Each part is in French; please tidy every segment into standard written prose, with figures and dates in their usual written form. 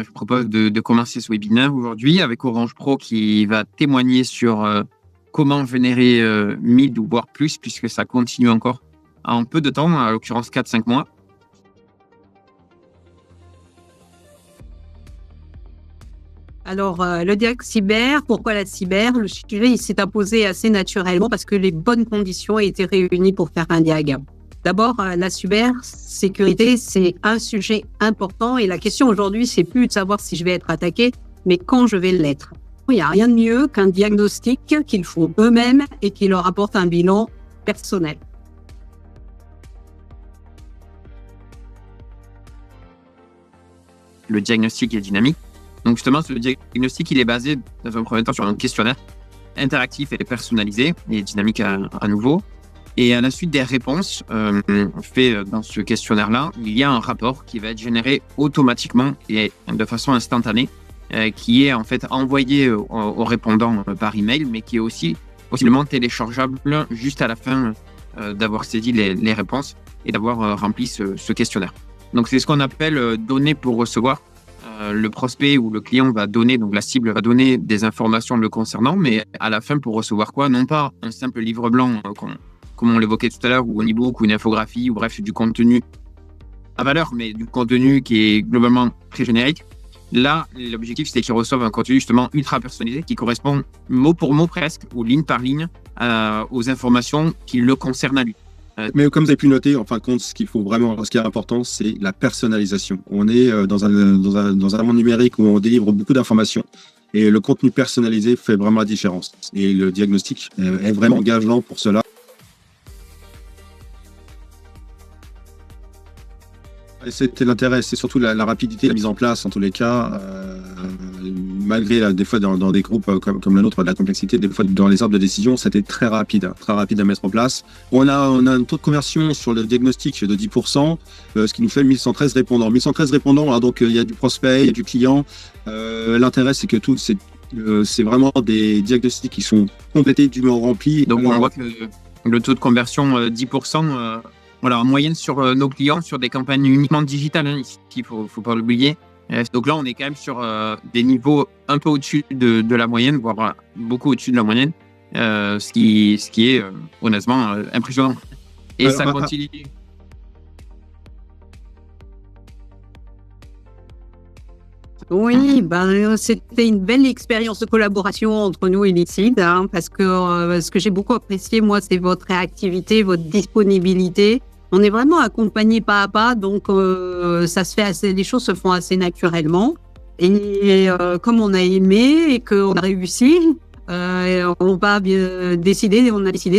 je propose de commencer ce webinaire aujourd'hui avec Orange Pro qui va témoigner sur comment générer 1000 ou voire plus, puisque ça continue encore en peu de temps, à l'occurrence 4-5 mois. Alors, le diag cyber, pourquoi la cyber? Le sujet, il s'est imposé assez naturellement parce que les bonnes conditions étaient réunies pour faire un diag. D'abord, la cybersécurité, c'est un sujet important et la question aujourd'hui, c'est plus de savoir si je vais être attaqué, mais quand je vais l'être. Il n'y a rien de mieux qu'un diagnostic qu'ils font eux-mêmes et qui leur apporte un bilan personnel. Le diagnostic est dynamique. Donc justement, ce diagnostic, il est basé dans un premier temps sur un questionnaire interactif et personnalisé et dynamique à nouveau. Et à la suite des réponses faites dans ce questionnaire-là, il y a un rapport qui va être généré automatiquement et de façon instantanée, qui est en fait envoyé aux répondants par email, mais qui est aussi possiblement téléchargeable juste à la fin d'avoir saisi les réponses et d'avoir rempli ce questionnaire. Donc c'est ce qu'on appelle donner pour recevoir. Le prospect ou le client va donner, donc la cible va donner des informations le concernant, mais à la fin pour recevoir quoi? Non pas un simple livre blanc comme on l'évoquait tout à l'heure, ou un e-book, ou une infographie, ou bref, du contenu à valeur, mais du contenu qui est globalement très générique. Là, l'objectif, c'est qu'ils reçoivent un contenu justement ultra personnalisé qui correspond mot pour mot presque, ou ligne par ligne, aux informations qui le concernent à lui. Mais comme vous avez pu noter, en fin de compte, ce qui est important, c'est la personnalisation. On est dans un monde numérique où on délivre beaucoup d'informations et le contenu personnalisé fait vraiment la différence. Et le diagnostic est vraiment engageant pour cela. Et c'était l'intérêt, c'est surtout la rapidité de la mise en place, en tous les cas, malgré des fois dans des groupes comme le nôtre, de la complexité, des fois dans les arbres de décision, c'était très rapide à mettre en place. On a un taux de conversion sur le diagnostic de 10%, ce qui nous fait 1113 répondants. 1113 répondants, hein, donc il y a du prospect, il y a du client. L'intérêt, c'est que c'est vraiment des diagnostics qui sont complétés, dûment remplis. Donc on voit que le taux de conversion 10%, voilà, en moyenne sur nos clients, sur des campagnes uniquement digitales, hein, ici, il ne faut pas l'oublier. Donc là, on est quand même sur des niveaux un peu au-dessus de la moyenne, voire beaucoup au-dessus de la moyenne, ce qui est honnêtement impressionnant. Et ça continue. Oui, c'était une belle expérience de collaboration entre nous et Licide, hein, parce que ce que j'ai beaucoup apprécié, moi, c'est votre réactivité, votre disponibilité. On est vraiment accompagné pas à pas, donc ça se fait les choses se font assez naturellement. Et comme on a aimé et qu'on a réussi, on a décidé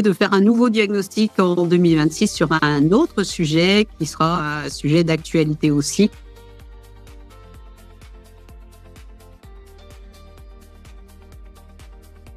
de faire un nouveau diagnostic en 2026 sur un autre sujet qui sera un sujet d'actualité aussi.